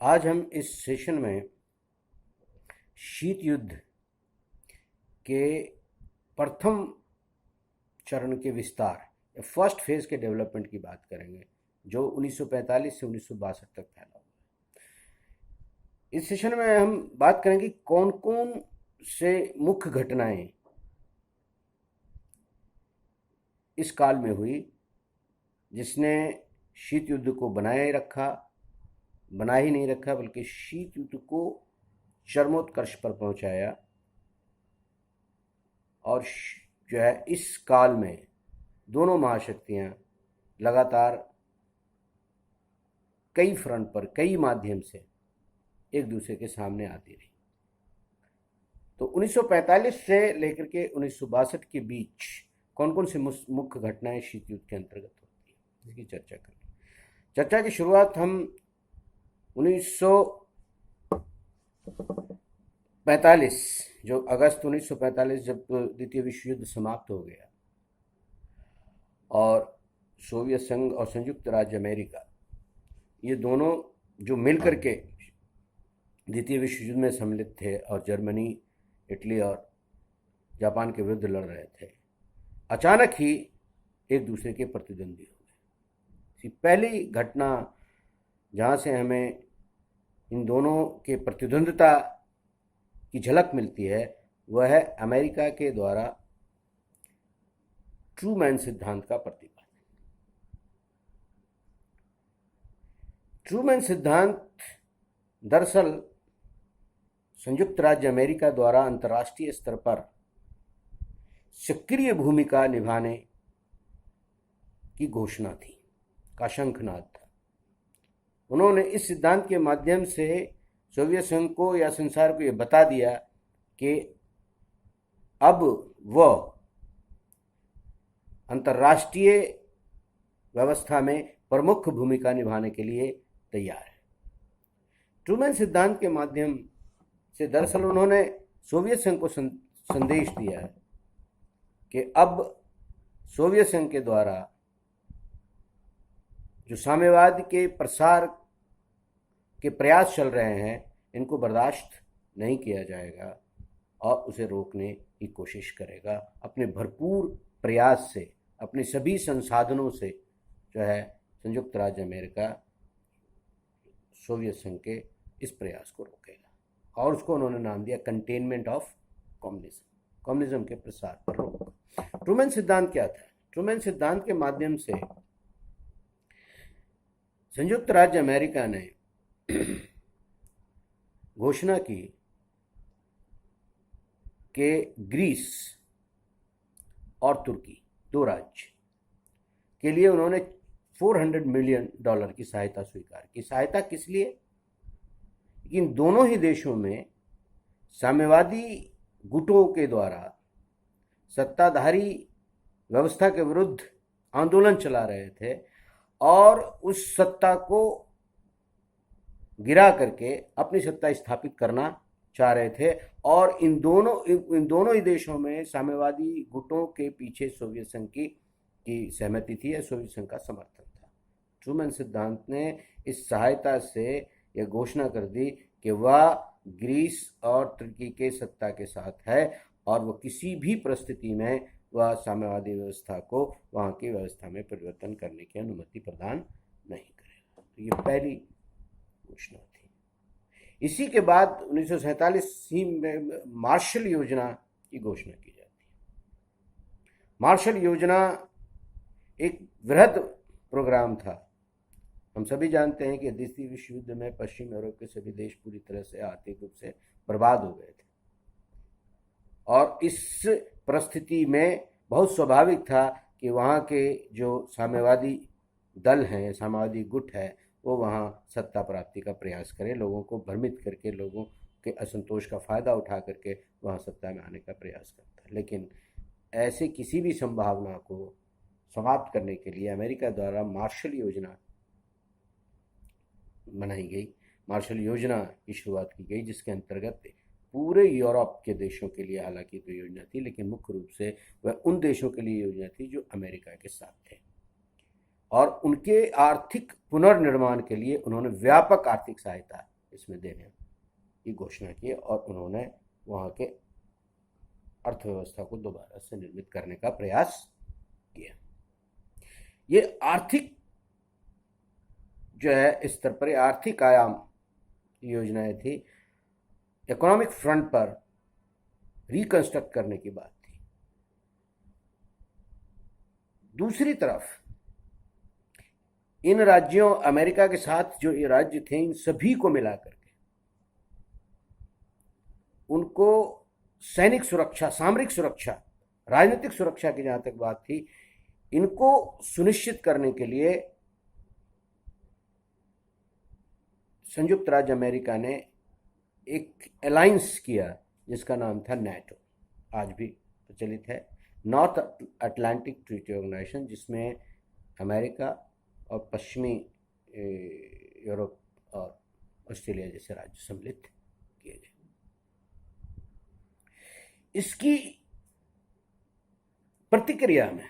आज हम इस सेशन में शीत युद्ध के प्रथम चरण के विस्तार या फर्स्ट फेज के डेवलपमेंट की बात करेंगे, जो 1945 से 1962 तक फैला हुआ है। इस सेशन में हम बात करेंगे कौन कौन से मुख्य घटनाएं इस काल में हुई जिसने शीत युद्ध को बनाए रखा, बना ही नहीं रखा बल्कि शीत युद्ध को चरमोत्कर्ष पर पहुंचाया। और जो है इस काल में दोनों महाशक्तियां लगातार कई फ्रंट पर कई माध्यम से एक दूसरे के सामने आती रही। तो 1945 से लेकर के 1962 के बीच कौन कौन सी मुख्य घटनाएं शीत युद्ध के अंतर्गत होती है, इसकी चर्चा करें। चर्चा की शुरुआत हम 1945 जो अगस्त 1945 जब द्वितीय विश्व युद्ध समाप्त हो गया और सोवियत संघ और संयुक्त राज्य अमेरिका ये दोनों जो मिलकर के द्वितीय विश्व युद्ध में सम्मिलित थे और जर्मनी, इटली और जापान के विरुद्ध लड़ रहे थे, अचानक ही एक दूसरे के प्रतिद्वंदी हो गए। पहली घटना जहाँ से हमें इन दोनों के प्रतिद्वंदिता की झलक मिलती है वह है अमेरिका के द्वारा ट्रूमैन सिद्धांत का प्रतिपादन। ट्रूमैन सिद्धांत दरअसल संयुक्त राज्य अमेरिका द्वारा अंतर्राष्ट्रीय स्तर पर सक्रिय भूमिका निभाने की घोषणा थी, का शंखनाद था। उन्होंने इस सिद्धांत के माध्यम से सोवियत संघ को या संसार को यह बता दिया कि अब वह अंतर्राष्ट्रीय व्यवस्था में प्रमुख भूमिका निभाने के लिए तैयार है। ट्रूमैन सिद्धांत के माध्यम से दरअसल उन्होंने सोवियत संघ को संदेश दिया है कि अब सोवियत संघ के द्वारा जो साम्यवाद के प्रसार के प्रयास चल रहे हैं इनको बर्दाश्त नहीं किया जाएगा और उसे रोकने की कोशिश करेगा अपने भरपूर प्रयास से, अपने सभी संसाधनों से जो है संयुक्त राज्य अमेरिका सोवियत संघ के इस प्रयास को रोकेगा। और उसको उन्होंने नाम दिया कंटेनमेंट ऑफ कम्युनिज्म, कम्युनिज्म के प्रसार पर रोक। ट्रूमैन सिद्धांत क्या था? ट्रूमैन सिद्धांत के माध्यम से संयुक्त राज्य अमेरिका ने घोषणा की कि ग्रीस और तुर्की दो राज्य के लिए उन्होंने $400 मिलियन की सहायता स्वीकार की। सहायता किस लिए? इन दोनों ही देशों में साम्यवादी गुटों के द्वारा सत्ताधारी व्यवस्था के विरुद्ध आंदोलन चला रहे थे और उस सत्ता को गिरा करके अपनी सत्ता स्थापित करना चाह रहे थे। और इन दोनों ही देशों में साम्यवादी गुटों के पीछे सोवियत संघ की सहमति थी या सोवियत संघ का समर्थन था। ट्रूमैन सिद्धांत ने इस सहायता से यह घोषणा कर दी कि वह ग्रीस और तुर्की के सत्ता के साथ है और वह किसी भी परिस्थिति में वह साम्यवादी व्यवस्था को वहाँ की व्यवस्था में परिवर्तन करने की अनुमति प्रदान नहीं करेगा। तो ये पहली घोषणा थी। इसी के बाद 1947 में मार्शल योजना की घोषणा की जाती है। मार्शल योजना एक वृहद प्रोग्राम था। हम सभी जानते हैं कि द्वितीय विश्व युद्ध में पश्चिम यूरोप के सभी देश पूरी तरह से आर्थिक रूप से बर्बाद हो गए थे और इस परिस्थिति में बहुत स्वाभाविक था कि वहाँ के जो साम्यवादी दल हैं, साम्यवादी गुट है, वो वहाँ सत्ता प्राप्ति का प्रयास करें, लोगों को भ्रमित करके, लोगों के असंतोष का फ़ायदा उठा करके वहाँ सत्ता में आने का प्रयास करता है। लेकिन ऐसे किसी भी संभावना को समाप्त करने के लिए अमेरिका द्वारा मार्शल योजना बनाई गई। मार्शल योजना की शुरुआत की गई जिसके अंतर्गत पूरे यूरोप के देशों के लिए हालांकि तो योजना थी, लेकिन मुख्य रूप से वह उन देशों के लिए योजना थी जो अमेरिका के साथ थे और उनके आर्थिक पुनर्निर्माण के लिए उन्होंने व्यापक आर्थिक सहायता इसमें देने की घोषणा की और उन्होंने वहाँ के अर्थव्यवस्था को दोबारा से निर्मित करने का प्रयास किया। ये आर्थिक जो है इस स्तर पर आर्थिक आयाम योजनाएं थी, इकोनॉमिक फ्रंट पर रिकंस्ट्रक्ट करने की बात थी। दूसरी तरफ इन राज्यों, अमेरिका के साथ जो ये राज्य थे, इन सभी को मिलाकर के उनको सैनिक सुरक्षा, सामरिक सुरक्षा, राजनीतिक सुरक्षा की जहां तक बात थी, इनको सुनिश्चित करने के लिए संयुक्त राज्य अमेरिका ने एक अलायंस किया जिसका नाम था नेटो, आज भी प्रचलित है, नॉर्थ अटलांटिक ट्रीटी ऑर्गेनाइजेशन, जिसमें अमेरिका और पश्चिमी यूरोप और ऑस्ट्रेलिया जैसे राज्य सम्मिलित किए गए। इसकी प्रतिक्रिया में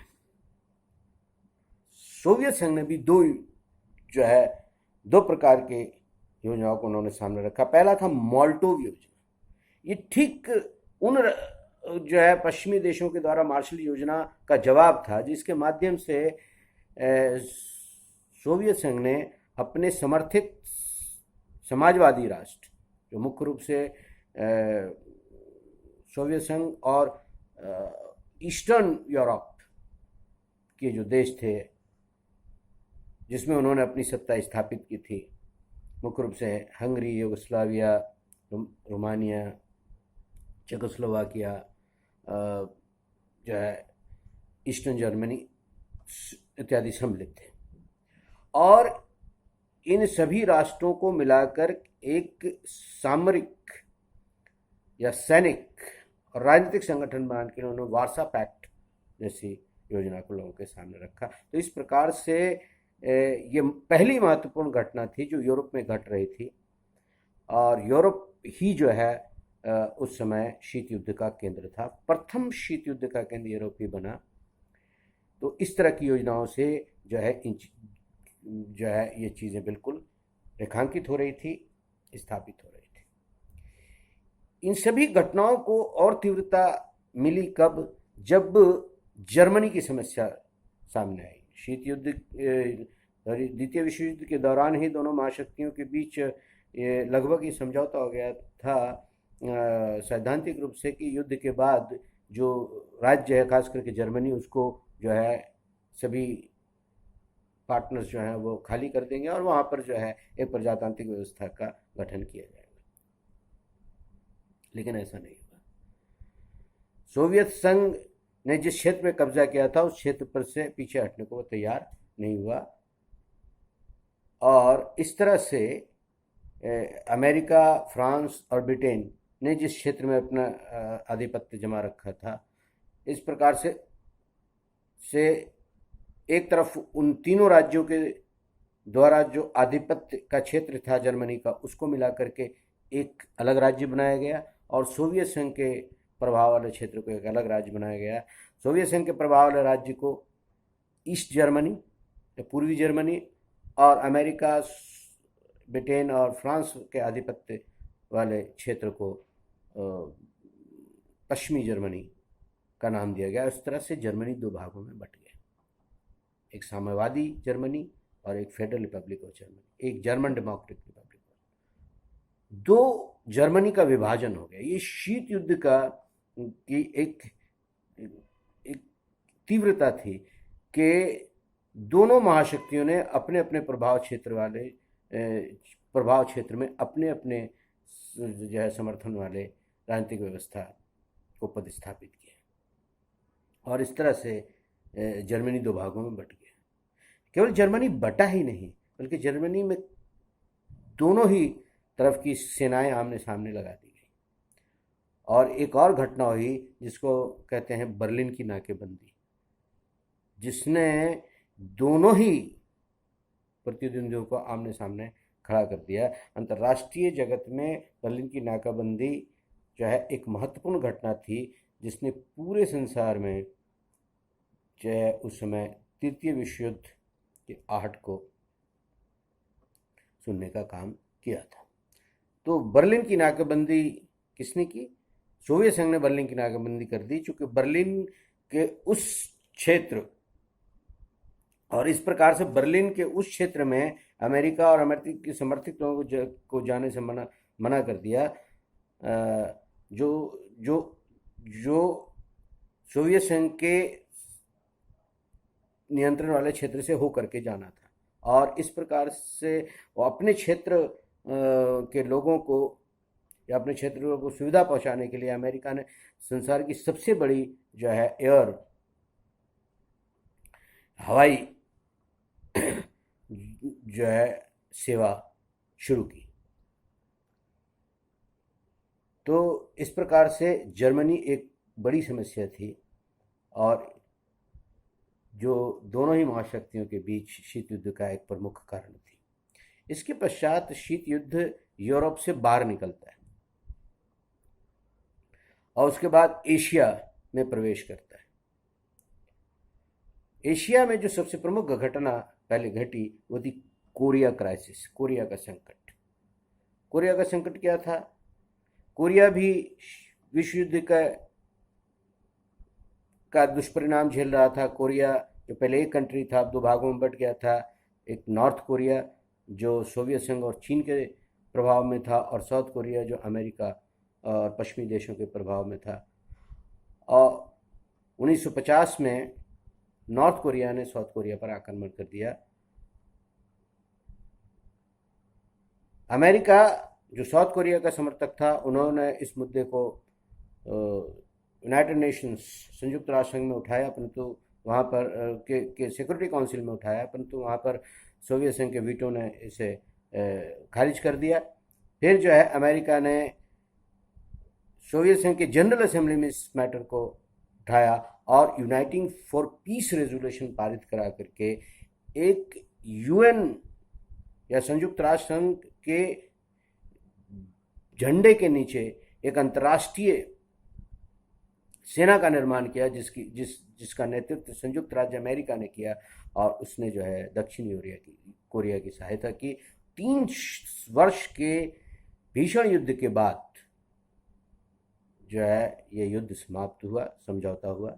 सोवियत संघ ने भी दो प्रकार के योजनाओं को उन्होंने सामने रखा। पहला था मोल्टोव योजना। ये ठीक उन पश्चिमी देशों के द्वारा मार्शल योजना का जवाब था, जिसके माध्यम से सोवियत संघ ने अपने समर्थित समाजवादी राष्ट्र, जो मुख्य रूप से सोवियत संघ और ईस्टर्न यूरोप के जो देश थे, जिसमें उन्होंने अपनी सत्ता स्थापित की थी, मुख्य रूप से हंगरी, यूगोस्लाविया, रोमानिया, चेकोस्लोवाकिया, जो है ईस्टर्न जर्मनी इत्यादि सम्मिलित थे। और इन सभी राष्ट्रों को मिलाकर एक सामरिक या सैनिक और राजनीतिक संगठन बनाने के लिए उन्होंने वार्सा पैक्ट जैसी योजना को लोगों के सामने रखा। तो इस प्रकार से ये पहली महत्वपूर्ण घटना थी जो यूरोप में घट रही थी, और यूरोप ही जो है उस समय शीत युद्ध का केंद्र था। प्रथम शीत युद्ध का केंद्र यूरोप ही बना। तो इस तरह की योजनाओं से जो है ये चीज़ें बिल्कुल रेखांकित हो रही थी, स्थापित हो रही थी। इन सभी घटनाओं को और तीव्रता मिली कब? जब जर्मनी की समस्या सामने आई। शीत युद्ध, द्वितीय विश्व युद्ध के दौरान ही दोनों महाशक्तियों के बीच लगभग ये समझौता हो गया था सैद्धांतिक रूप से कि युद्ध के बाद जो राज्य है, खास करके जर्मनी, उसको जो है सभी पार्टनर्स जो हैं वो खाली कर देंगे और वहाँ पर जो है एक प्रजातांत्रिक व्यवस्था का गठन किया जाएगा। लेकिन ऐसा नहीं हुआ। सोवियत संघ ने जिस क्षेत्र में कब्जा किया था उस क्षेत्र पर से पीछे हटने को वो तैयार नहीं हुआ, और इस तरह से अमेरिका, फ्रांस और ब्रिटेन ने जिस क्षेत्र में अपना आधिपत्य जमा रखा था, इस प्रकार से एक तरफ उन तीनों राज्यों के द्वारा जो आधिपत्य का क्षेत्र था जर्मनी का, उसको मिलाकर के एक अलग राज्य बनाया गया, और सोवियत संघ के प्रभाव वाले क्षेत्र को एक अलग राज्य बनाया गया। सोवियत संघ के प्रभाव वाले राज्य को ईस्ट जर्मनी या पूर्वी जर्मनी, और अमेरिका, ब्रिटेन और फ्रांस के आधिपत्य वाले क्षेत्र को पश्चिमी जर्मनी का नाम दिया गया। इस तरह से जर्मनी दो भागों में बट गया, एक साम्यवादी जर्मनी और एक फेडरल रिपब्लिक ऑफ जर्मनी, एक जर्मन डेमोक्रेटिक रिपब्लिक। दो जर्मनी का विभाजन हो गया। ये शीत युद्ध की एक तीव्रता थी कि दोनों महाशक्तियों ने अपने अपने प्रभाव क्षेत्र में अपने अपने जो है समर्थन वाले राजनीतिक व्यवस्था को पदस्थापित किया, और इस तरह से जर्मनी दो भागों में बट गया। केवल जर्मनी बटा ही नहीं, बल्कि जर्मनी में दोनों ही तरफ की सेनाएं आमने सामने लगा दी गई। और एक और घटना हुई जिसको कहते हैं बर्लिन की नाकेबंदी, जिसने दोनों ही प्रतिद्वंदियों को आमने सामने खड़ा कर दिया। अंतर्राष्ट्रीय जगत में बर्लिन की नाकाबंदी जो है एक महत्वपूर्ण घटना थी, जिसने पूरे संसार में जो है उस समय तृतीय विश्व युद्ध की आहट को सुनने का काम किया था। तो बर्लिन की नाकाबंदी किसने की? सोवियत संघ ने बर्लिन की नाकाबंदी कर दी, चूंकि बर्लिन के उस क्षेत्र, और इस प्रकार से बर्लिन के उस क्षेत्र में अमेरिका और अमेरिका के समर्थित लोगों को जाने से मना मना कर दिया। जो जो जो सोवियत संघ के नियंत्रण वाले क्षेत्र से होकर के जाना था, और इस प्रकार से वो अपने क्षेत्र के लोगों को या अपने क्षेत्र को सुविधा पहुंचाने के लिए अमेरिका ने संसार की सबसे बड़ी जो है हवाई जो है सेवा शुरू की। तो इस प्रकार से जर्मनी एक बड़ी समस्या थी, और जो दोनों ही महाशक्तियों के बीच शीत युद्ध का एक प्रमुख कारण थी। इसके पश्चात शीत युद्ध यूरोप से बाहर निकलता है और उसके बाद एशिया में प्रवेश करता है। एशिया में जो सबसे प्रमुख घटना पहले घटी वो थी कोरिया क्राइसिस, कोरिया का संकट। कोरिया का संकट क्या था? कोरिया भी विश्व युद्ध का दुष्परिणाम झेल रहा था। कोरिया जो पहले एक कंट्री था, अब दो भागों में बट गया था। एक नॉर्थ कोरिया जो सोवियत संघ और चीन के प्रभाव में था, और साउथ कोरिया जो अमेरिका और पश्चिमी देशों के प्रभाव में था। और 1950 में नॉर्थ कोरिया ने साउथ कोरिया पर आक्रमण कर दिया। अमेरिका जो साउथ कोरिया का समर्थक था, उन्होंने इस मुद्दे को यूनाइटेड नेशंस, संयुक्त राष्ट्र संघ में उठाया, परंतु वहाँ पर के सिक्योरिटी काउंसिल में उठाया, परंतु वहाँ पर सोवियत संघ के वीटो ने इसे खारिज कर दिया। फिर जो है अमेरिका ने सोवियत संघ के जनरल असेंबली में इस मैटर को उठाया और यूनाइटिंग फॉर पीस रेजोल्यूशन पारित करा करके एक यूएन या संयुक्त राष्ट्र संघ के झंडे के नीचे एक अंतर्राष्ट्रीय सेना का निर्माण किया, जिसका नेतृत्व संयुक्त राज्य अमेरिका ने किया, और उसने जो है दक्षिणी कोरिया की सहायता की। 3 वर्ष के भीषण युद्ध के बाद जो है ये युद्ध समाप्त हुआ, समझौता हुआ,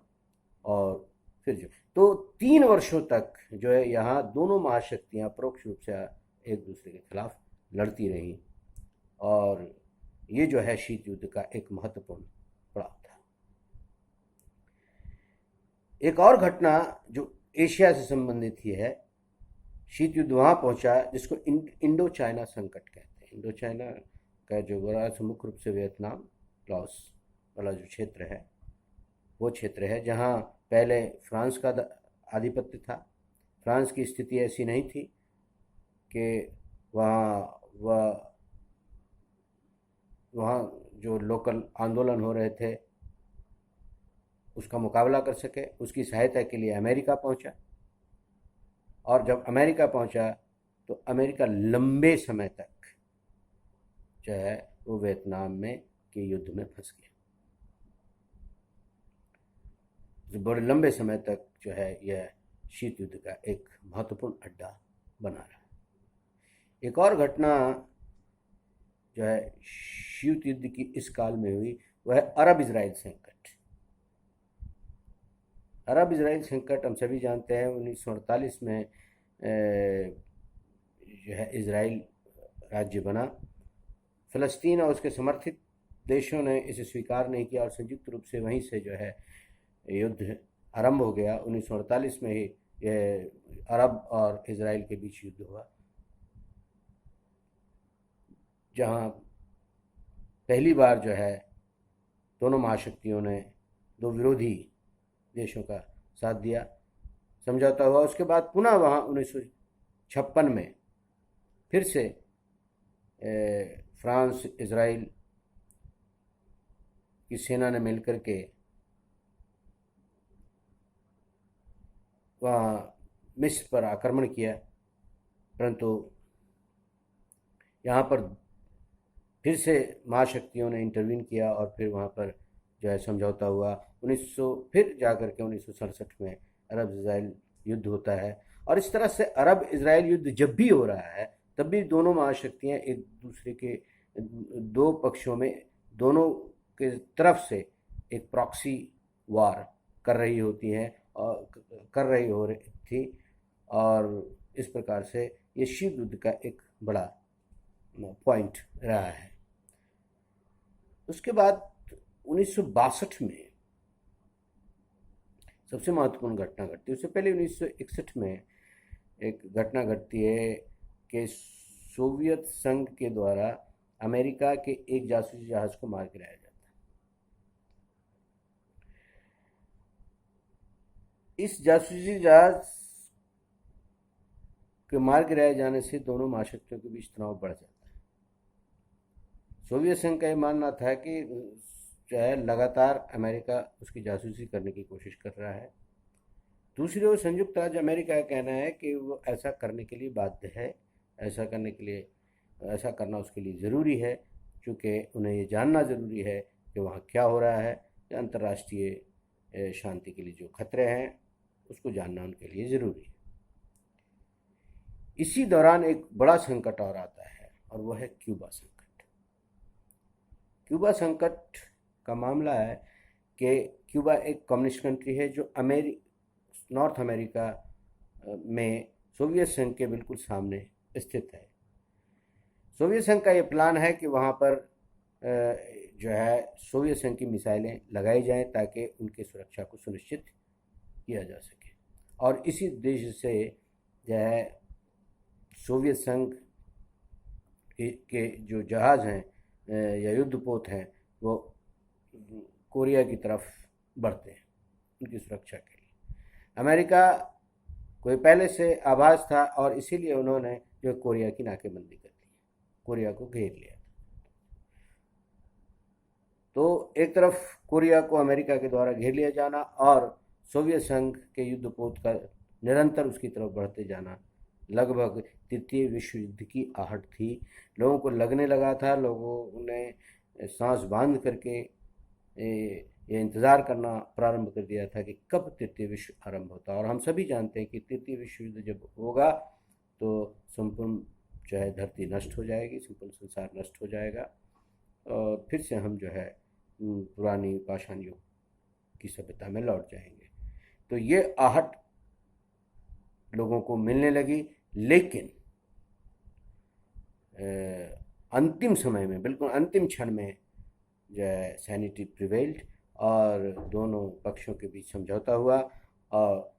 और फिर जो तो 3 वर्षों तक जो है यहाँ दोनों महाशक्तियाँ परोक्ष रूप से एक दूसरे के खिलाफ लड़ती रहीं, और ये जो है शीत युद्ध का एक महत्वपूर्ण पड़ाव था। एक और घटना जो एशिया से संबंधित ही है, शीत युद्ध वहाँ पहुँचा जिसको इंडो चाइना संकट कहते हैं। इंडो चाइना का जो बड़ा मुख्य रूप से वियतनाम, लाओस वाला जो क्षेत्र है, वो क्षेत्र है जहाँ पहले फ्रांस का आधिपत्य था। फ्रांस की स्थिति ऐसी नहीं थी कि वहाँ जो लोकल आंदोलन हो रहे थे उसका मुकाबला कर सके। उसकी सहायता के लिए अमेरिका पहुँचा, और जब अमेरिका पहुँचा तो अमेरिका लंबे समय तक जो है वो वियतनाम में के युद्ध में फंस गया। बड़े लंबे समय तक जो है यह शीत युद्ध का एक महत्वपूर्ण अड्डा बना रहा। एक और घटना जो है शीत युद्ध की इस काल में हुई वह है अरब इजराइल संकट। अरब इजराइल संकट हम सभी जानते हैं, 1948 में जो है इजराइल राज्य बना। फ़लस्तीन और उसके समर्थित देशों ने इसे स्वीकार नहीं किया, और संयुक्त रूप से वहीं से जो है युद्ध आरंभ हो गया। 1948 में ही यह अरब और इजराइल के बीच युद्ध हुआ, जहाँ पहली बार जो है दोनों महाशक्तियों ने दो विरोधी देशों का साथ दिया, समझौता हुआ। उसके बाद पुनः वहाँ 1956 में फिर से फ्रांस, इजराइल की सेना ने मिलकर के वहाँ मिस्र पर आक्रमण किया, परंतु यहाँ पर फिर से महाशक्तियों ने इंटरवीन किया और फिर वहाँ पर जो है समझौता हुआ। 1900 फिर जाकर के 1967 में अरब इजराइल युद्ध होता है। और इस तरह से अरब इजराइल युद्ध जब भी हो रहा है तब भी दोनों महाशक्तियाँ एक दूसरे के दो पक्षों में, दोनों के तरफ से एक प्रॉक्सी वार कर रही होती हैं और कर रही हो रही थी, और इस प्रकार से ये शीत युद्ध का एक बड़ा पॉइंट रहा है। उसके बाद 1962 में सबसे महत्वपूर्ण घटना घटती है। उससे पहले 1961 में एक घटना घटती है कि सोवियत संघ के द्वारा अमेरिका के एक जासूसी जहाज को मार गिराया जाता है। इस जासूसी जहाज के मार गिराए जाने से दोनों महाशक्तियों के बीच तनाव बढ़ जाता है। सोवियत संघ का यह मानना था कि जो है लगातार अमेरिका उसकी जासूसी करने की कोशिश कर रहा है। दूसरी ओर संयुक्त राज्य अमेरिका का कहना है कि वो ऐसा करने के लिए बाध्य है, ऐसा करने के लिए, ऐसा करना उसके लिए ज़रूरी है, क्योंकि उन्हें ये जानना ज़रूरी है कि वहाँ क्या हो रहा है। अंतर्राष्ट्रीय शांति के लिए जो खतरे हैं उसको जानना उनके लिए ज़रूरी है। इसी दौरान एक बड़ा संकट और आता है, और वह है क्यूबा संकट। क्यूबा संकट का मामला है कि क्यूबा एक कम्युनिस्ट कंट्री है जो नॉर्थ अमेरिका में सोवियत संघ के बिल्कुल सामने स्थित है। सोवियत संघ का ये प्लान है कि वहाँ पर जो है सोवियत संघ की मिसाइलें लगाई जाएं ताकि उनकी सुरक्षा को सुनिश्चित किया जा सके, और इसी उद्देश्य से जो है सोवियत संघ के जो जहाज़ हैं या युद्धपोत हैं वो कोरिया की तरफ बढ़ते हैं उनकी सुरक्षा के लिए। अमेरिका को पहले से आभास था, और इसीलिए उन्होंने जो कोरिया की नाकेबंदी कर दी, कोरिया को घेर लिया। तो एक तरफ कोरिया को अमेरिका के द्वारा घेर लिया जाना और सोवियत संघ के युद्धपोत का निरंतर उसकी तरफ बढ़ते जाना लगभग तृतीय विश्व युद्ध की आहट थी। लोगों को लगने लगा था, लोगों ने सांस बांध करके ये इंतज़ार करना प्रारंभ कर दिया था कि कब तृतीय विश्व आरंभ होता। और हम सभी जानते हैं कि तृतीय विश्व युद्ध जब होगा तो संपूर्ण जो है धरती नष्ट हो जाएगी, संपूर्ण संसार नष्ट हो जाएगा, और फिर से हम जो है पुरानी पाषाण युग की सभ्यता में लौट जाएंगे। तो ये आहट लोगों को मिलने लगी, लेकिन अंतिम समय में, बिल्कुल अंतिम क्षण में जो है सैनिटी प्रिवेल्ड और दोनों पक्षों के बीच समझौता हुआ, और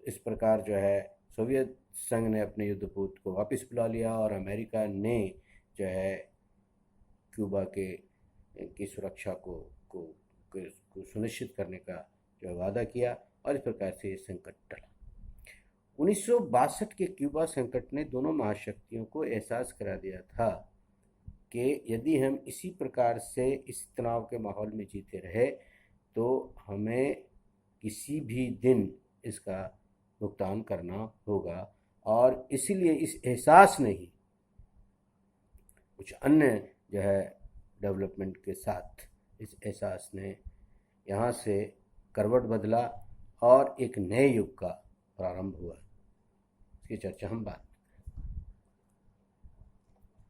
इस प्रकार जो है सोवियत संघ ने अपने युद्धपोत को वापस बुला लिया, और अमेरिका ने जो है क्यूबा की सुरक्षा को सुनिश्चित करने का जो वादा किया, और इस प्रकार से ये संकट टला। 1962 के क्यूबा संकट ने दोनों महाशक्तियों को एहसास करा दिया था कि यदि हम इसी प्रकार से इस तनाव के माहौल में जीते रहे तो हमें किसी भी दिन इसका भुगतान करना होगा, और इसीलिए इस एहसास ने ही कुछ अन्य जो है डेवलपमेंट के साथ इस एहसास ने यहाँ से करवट बदला और एक नए युग का प्रारंभ हुआ। इसकी चर्चा हम बाद